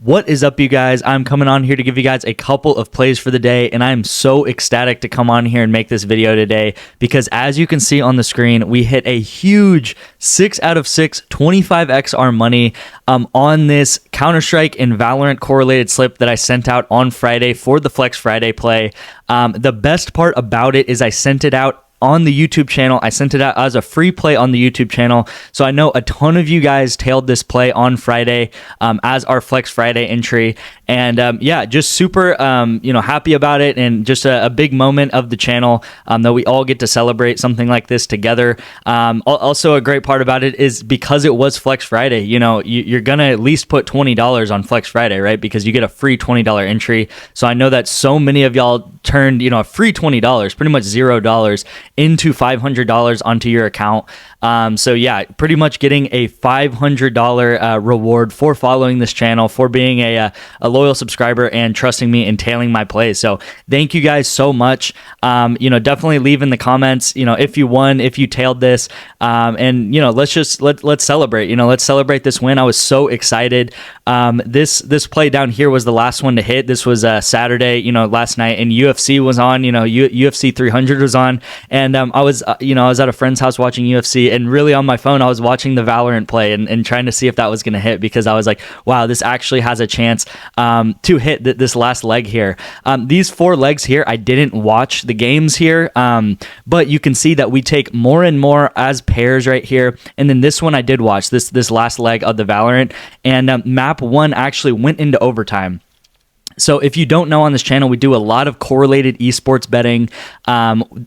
What is up, you guys? I'm coming on here to give you guys a couple of plays for the day, and I'm so ecstatic to come on here and make this video today because as you can see on the screen, we hit a huge 6 out of 6 25x our money on this Counter-Strike and Valorant correlated slip that I sent out on Friday for the Flex Friday play. The best part about it is I sent it out on the YouTube channel. I sent it out as a free play on the YouTube channel. So I know a ton of you guys tailed this play on Friday as our Flex Friday entry. And yeah, just super happy about it, and just a big moment of the channel that we all get to celebrate something like this together. Also, a great part about it is because it was Flex Friday, you're going to at least put $20 on Flex Friday, right? Because you get a free $20 entry. So I know that so many of y'all turned, a free $20, pretty much $0 into $500 onto your account. So yeah, pretty much getting a $500 reward for following this channel, for being a loyal subscriber and trusting me and tailing my plays. So thank you guys so much. Definitely leave in the comments, if you won, if you tailed this, and let's celebrate. Let's celebrate this win. I was so excited. This play down here was the last one to hit. This was Saturday, last night, and UFC was on. UFC 300 was on, and I was at a friend's house watching UFC, and really on my phone I was watching the Valorant play and trying to see if that was going to hit, because I was like, wow, this actually has a chance to hit this last leg here. These 4 legs here, I didn't watch the games here, but you can see that we take more and more as pairs right here. And then this one I did watch, this last leg of the Valorant, and map 1 actually went into overtime. So if you don't know, on this channel, we do a lot of correlated esports betting,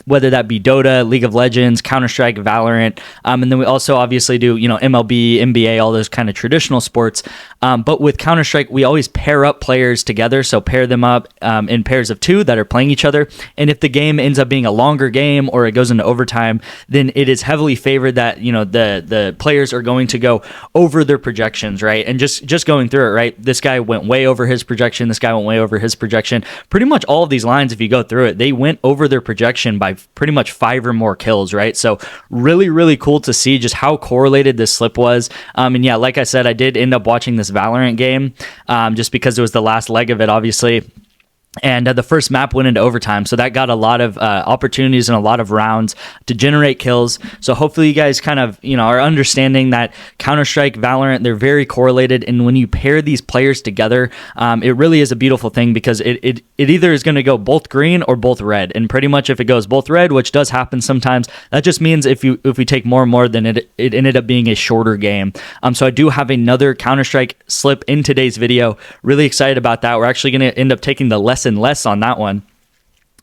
whether that be Dota, League of Legends, Counter-Strike, Valorant, and then we also obviously do, MLB, NBA, all those kind of traditional sports. But with Counter-Strike, we always pair up players together, so pair them up in pairs of 2 that are playing each other. And if the game ends up being a longer game or it goes into overtime, then it is heavily favored that, the players are going to go over their projections, right? And just going through it, right? This guy went way over his projection. This guy went way over his projection. Pretty much all of these lines, if you go through it, they went over their projection by pretty much 5 or more kills, right? So really, really cool to see just how correlated this slip was. And yeah, like I said, I did end up watching this Valorant game just because it was the last leg of it, obviously. And the first map went into overtime, so that got a lot of opportunities and a lot of rounds to generate kills. So hopefully you guys kind of are understanding that Counter-Strike, Valorant, they're very correlated, and when you pair these players together, it really is a beautiful thing, because it either is going to go both green or both red. And pretty much if it goes both red, which does happen sometimes, that just means if we take more and more, then it ended up being a shorter game. So I do have another Counter-Strike slip in today's video. Really excited about that. We're actually going to end up taking the less and less on that one.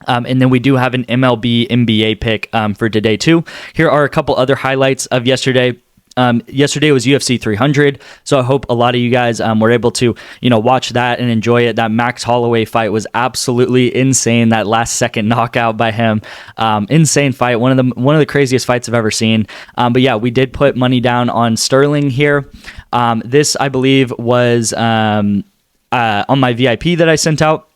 And then we do have an MLB NBA pick for today too. Here are a couple other highlights of yesterday. Yesterday was UFC 300, so I hope a lot of you guys were able to watch that and enjoy it. That Max Holloway fight was absolutely insane. That last second knockout by him, insane fight. One of the craziest fights I've ever seen. But yeah, we did put money down on Sterling here. This, I believe, was on my VIP that I sent out.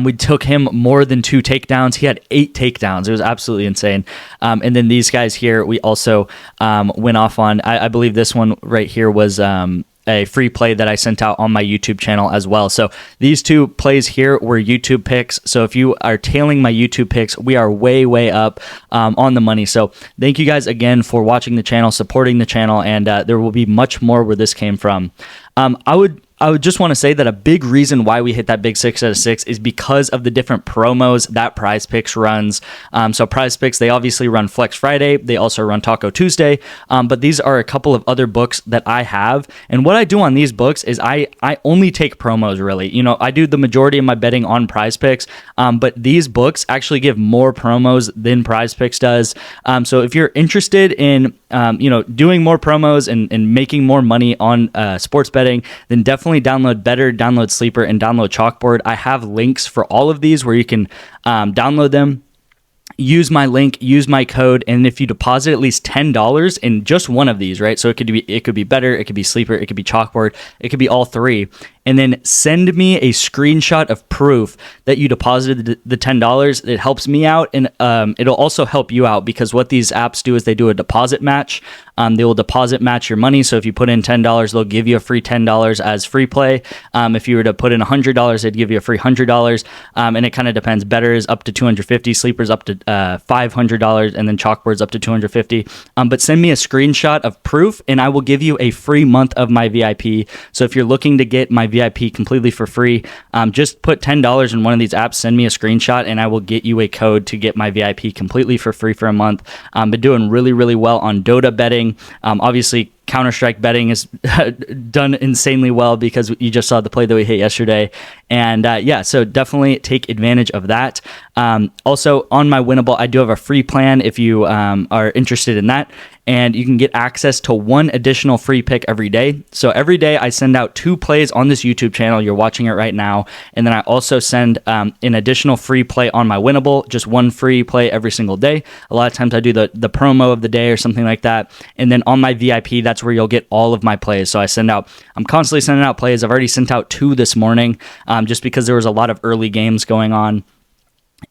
We took him more than 2 takedowns. He had 8 takedowns. It was absolutely insane. And then these guys here, we also went off on. I believe this one right here was a free play that I sent out on my YouTube channel as well. So these 2 plays here were YouTube picks. So if you are tailing my YouTube picks, we are way, way up on the money. So thank you guys again for watching the channel, supporting the channel, and there will be much more where this came from. I would just want to say that a big reason why we hit that big 6 out of 6 is because of the different promos that PrizePicks runs. So PrizePicks, they obviously run Flex Friday. They also run Taco Tuesday. But these are a couple of other books that I have. And what I do on these books is I only take promos, really. I do the majority of my betting on PrizePicks. But these books actually give more promos than PrizePicks does. So if you're interested in doing more promos and making more money on sports betting, then definitely download Better, download Sleeper, and download Chalkboard. I have links for all of these where you can download them. Use my link, use my code, and if you deposit at least $10 in just one of these, right? So it could be Better, it could be Sleeper, it could be Chalkboard, it could be all 3. and then send me a screenshot of proof that you deposited the $10. It helps me out, and it'll also help you out, because what these apps do is they do a deposit match. They will deposit match your money. So if you put in $10, they'll give you a free $10 as free play. If you were to put in $100, they'd give you a free $100. And it kind of depends. Better is up to $250, sleepers up to $500, and then chalkboards up to $250. But send me a screenshot of proof, and I will give you a free month of my VIP. So if you're looking to get my VIP completely for free, just put $10 in one of these apps, send me a screenshot, and I will get you a code to get my VIP completely for free for a month. Been doing really, really well on Dota betting. Obviously, Counter-Strike betting is done insanely well, because you just saw the play that we hit yesterday. And yeah, so definitely take advantage of that. Also, on my Winnable, I do have a free plan if you are interested in that. And you can get access to one additional free pick every day. So every day I send out 2 plays on this YouTube channel. You're watching it right now. And then I also send an additional free play on my Winnable, just one free play every single day. A lot of times I do the promo of the day or something like that. And then on my VIP, that's where you'll get all of my plays. So I'm constantly sending out plays. I've already sent out 2 this morning, just because there was a lot of early games going on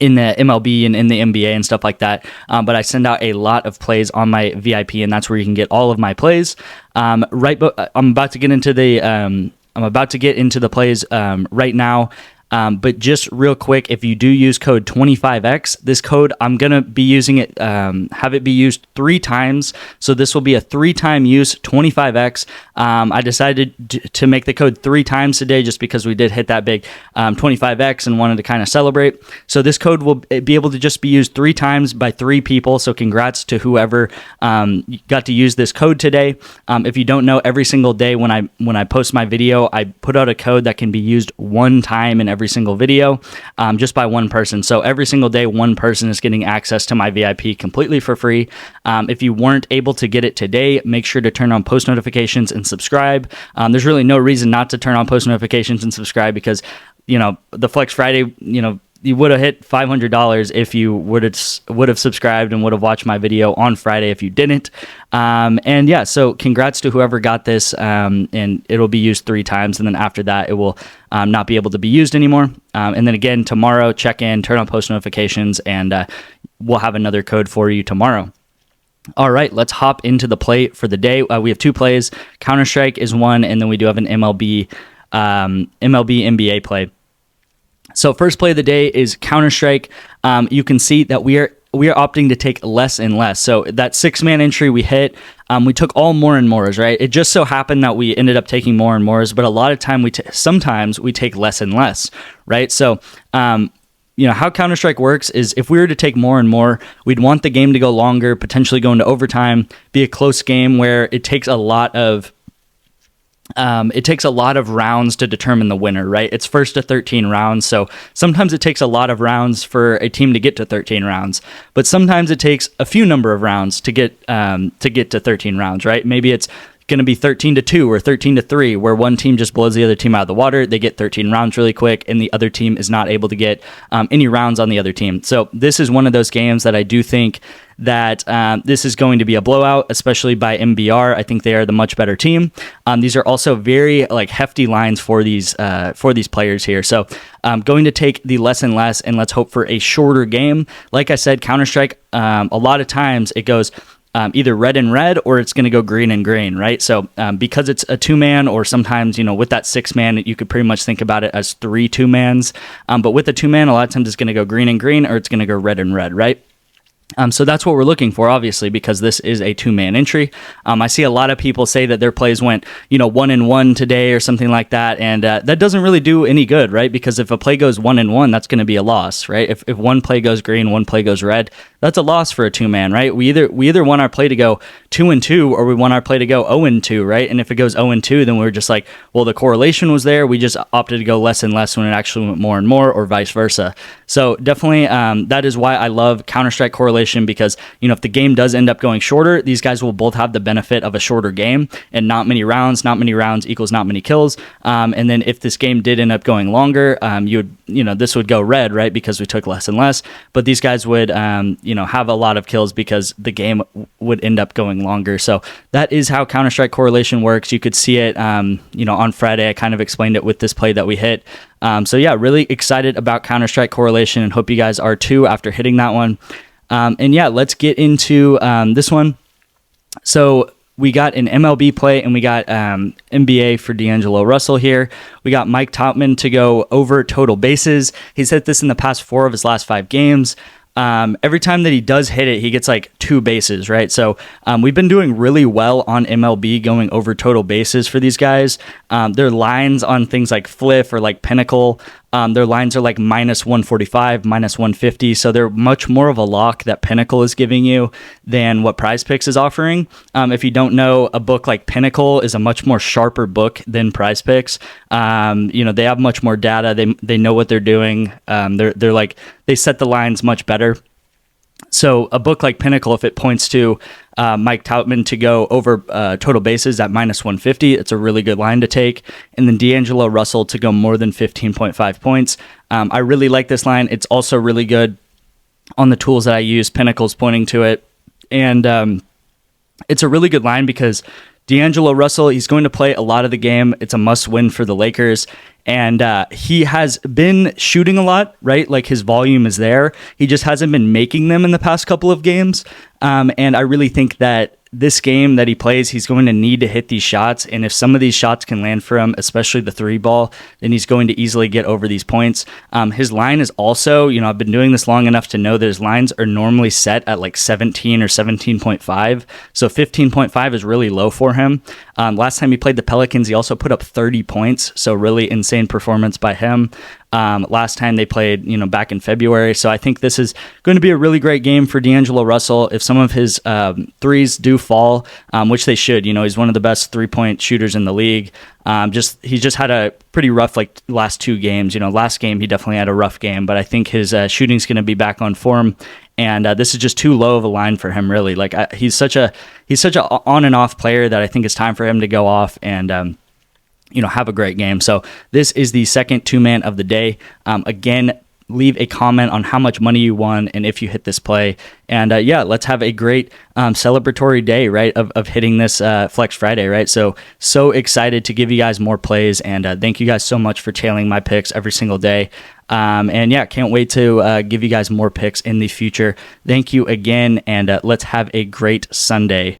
in the MLB and in the NBA and stuff like that. But I send out a lot of plays on my VIP, and that's where you can get all of my plays. I'm about to get into the plays right now. But just real quick, if you do use code 25X, this code, I'm going to be using it, have it be used 3 times. So this will be a 3-time use, 25X. I decided to make the code 3 times today, just because we did hit that big 25X and wanted to kind of celebrate. So this code will be able to just be used 3 times by 3 people. So congrats to whoever got to use this code today. If you don't know, every single day when I post my video, I put out a code that can be used 1 time in every single video, just by 1 person. So every single day, 1 person is getting access to my VIP completely for free. If you weren't able to get it today, make sure to turn on post notifications and subscribe. There's really no reason not to turn on post notifications and subscribe, because, the Flex Friday, you would have hit $500 if you would have subscribed and would have watched my video on Friday if you didn't. And yeah, so congrats to whoever got this, and it'll be used 3 times, and then after that, it will not be able to be used anymore. And then again, tomorrow, check in, turn on post notifications, and we'll have another code for you tomorrow. All right, let's hop into the play for the day. We have 2 plays. Counter-Strike is one, and then we do have an MLB NBA play. So first play of the day is Counter-Strike. You can see that we are opting to take less and less. So that 6-man entry we hit, we took all more and mores, right? It just so happened that we ended up taking more and mores, but a lot of time sometimes we take less and less, right? So how Counter-Strike works is, if we were to take more and more, we'd want the game to go longer, potentially go into overtime, be a close game where it takes a lot of rounds to determine the winner, right? It's first to 13 rounds. So sometimes it takes a lot of rounds for a team to get to 13 rounds, but sometimes it takes a few number of rounds to get to 13 rounds, right? Maybe it's going to be 13-2 or 13-3, where one team just blows the other team out of the water. They get 13 rounds really quick, and the other team is not able to get any rounds on the other team. So this is one of those games that I do think that this is going to be a blowout, especially by MBR. I think they are the much better team. These are also very hefty lines for these players here. So I'm going to take the less and less, and let's hope for a shorter game. Like I said, Counter-Strike, a lot of times it goes either red and red, or it's going to go green and green, right? So because it's a 2-man, or sometimes, with that 6-man, you could pretty much think about it as 3 2-mans. But with a 2-man, a lot of times it's going to go green and green, or it's going to go red and red, right? So that's what we're looking for, obviously, because this is a 2-man entry. I see a lot of people say that their plays went, 1-1 today or something like that, and that doesn't really do any good, right? Because if a play goes 1-1, that's going to be a loss, right? If one play goes green, one play goes red, that's a loss for a 2-man, right? We either want our play to go 2-2, or we want our play to go 0-2, right? And if it goes 0-2, then we're just like, well, the correlation was there. We just opted to go less and less when it actually went more and more, or vice versa. So definitely, that is why I love Counter-Strike correlation, because if the game does end up going shorter, these guys will both have the benefit of a shorter game and not many rounds. Not many rounds equals not many kills. And then if this game did end up going longer, this would go red, right? Because we took less and less. But these guys would have a lot of kills because the game would end up going longer. So that is how Counter-Strike correlation works. You could see it, on Friday. I kind of explained it with this play that we hit. So yeah, really excited about Counter-Strike correlation and hope you guys are too after hitting that one. And yeah, let's get into this one. So we got an MLB play and we got NBA for D'Angelo Russell here. We got Mike Topman to go over total bases. He's hit this in the past 4 of his last 5 games. Every time that he does hit it, he gets like 2 bases, right? So we've been doing really well on MLB going over total bases for these guys. Their lines on things like Fliff or like Pinnacle, their lines are like -145, -150. So they're much more of a lock that Pinnacle is giving you than what PrizePicks is offering. If you don't know, a book like Pinnacle is a much more sharper book than PrizePicks. They have much more data. They know what they're doing. They set the lines much better. So a book like Pinnacle, if it points to Mike Topman to go over total bases at -150, it's a really good line to take. And then D'Angelo Russell to go more than 15.5 points. I really like this line. It's also really good on the tools that I use. Pinnacle's pointing to it. And it's a really good line because D'Angelo Russell, he's going to play a lot of the game. It's a must-win for the Lakers. And he has been shooting a lot, right? Like his volume is there. He just hasn't been making them in the past couple of games. And I really think that this game that he plays, he's going to need to hit these shots. And if some of these shots can land for him, especially the 3 ball, then he's going to easily get over these points. His line is also, I've been doing this long enough to know that his lines are normally set at like 17 or 17.5. So 15.5 is really low for him. Last time he played the Pelicans, he also put up 30 points. So really insane performance by him. Last time they played, back in February. So I think this is going to be a really great game for D'Angelo Russell. If some of his threes do fall, which they should, he's one of the best 3-point shooters in the league. He just had a pretty rough last 2 games. Last game he definitely had a rough game, but I think his shooting's going to be back on form. And this is just too low of a line for him, really. He's such a on and off player that I think it's time for him to go off and have a great game. So this is the second 2-man of the day. Again, leave a comment on how much money you won and if you hit this play. And let's have a great celebratory day, right, of hitting this Flex Friday, right? So excited to give you guys more plays. And thank you guys so much for tailing my picks every single day. Can't wait to give you guys more picks in the future. Thank you again, and let's have a great Sunday.